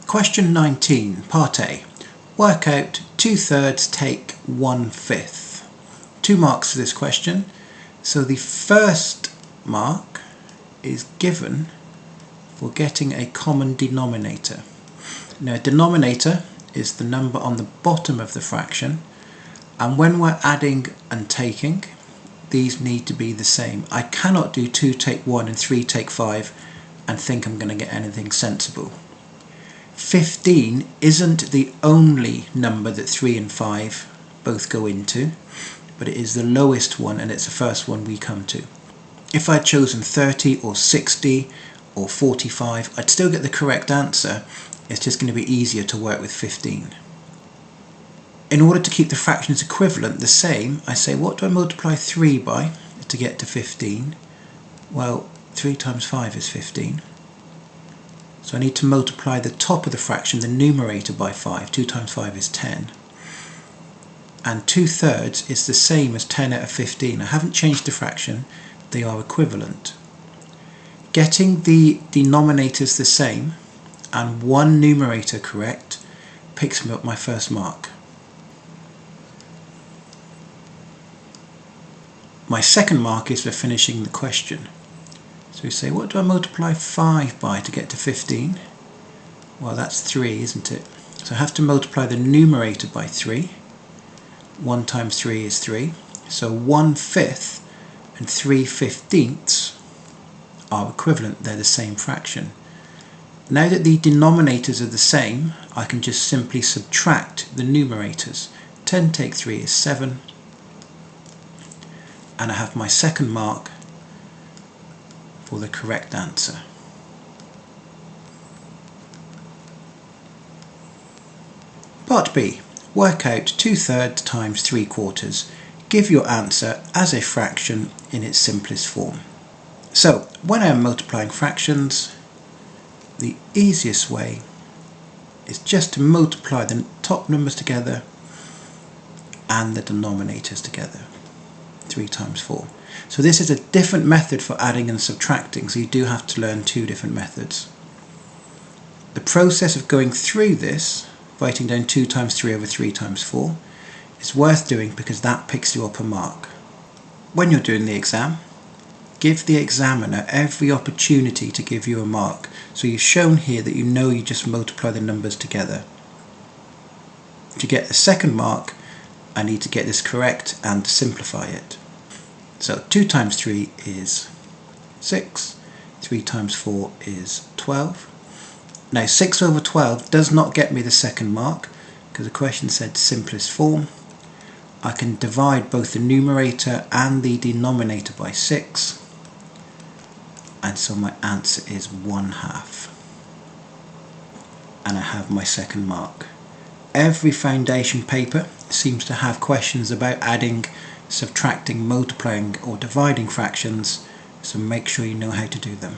Question 19, Part A. Work out 2/3 take 1/5. 2 marks for this question. So the first mark is given for getting a common denominator. Now, a denominator is the number on the bottom of the fraction, and when we're adding and taking, these need to be the same. I cannot do 2 take 1 and 3 take 5 and think I'm going to get anything sensible. 15 isn't the only number that 3 and 5 both go into, but it is the lowest one and it's the first one we come to. If I'd chosen 30 or 60 or 45, I'd still get the correct answer. It's just going to be easier to work with 15. In order to keep the fractions equivalent the same, I say, what do I multiply 3 by to get to 15? Well, 3 times 5 is 15. So I need to multiply the top of the fraction, the numerator, by 5. 2 times 5 is 10. And 2/3 is the same as 10 out of 15. I haven't changed the fraction, they are equivalent. Getting the denominators the same and one numerator correct picks me up my first mark. My second mark is for finishing the question. So we say, what do I multiply 5 by to get to 15? Well, that's 3, isn't it? So I have to multiply the numerator by 3. 1 times 3 is 3. So 1/5 and 3/15 are equivalent. They're the same fraction. Now that the denominators are the same, I can just simply subtract the numerators. 10 take 3 is 7. And I have my second mark for the correct answer. Part B. Work out 2/3 times 3/4. Give your answer as a fraction in its simplest form. So, when I am multiplying fractions, the easiest way is just to multiply the top numbers together and the denominators together. 3 times 4. So this is a different method for adding and subtracting, so you do have to learn 2 different methods. The process of going through this, writing down 2 times 3 over 3 times 4, is worth doing because that picks you up a mark. When you're doing the exam, give the examiner every opportunity to give you a mark. So you've shown here that you know you just multiply the numbers together. To get the second mark, I need to get this correct and simplify it. So 2 times 3 is 6, 3 times 4 is 12. Now 6 over 12 does not get me the second mark because the question said simplest form. I can divide both the numerator and the denominator by 6, and so my answer is 1/2. And I have my second mark. Every foundation paper seems to have questions about adding, subtracting, multiplying or dividing fractions, so make sure you know how to do them.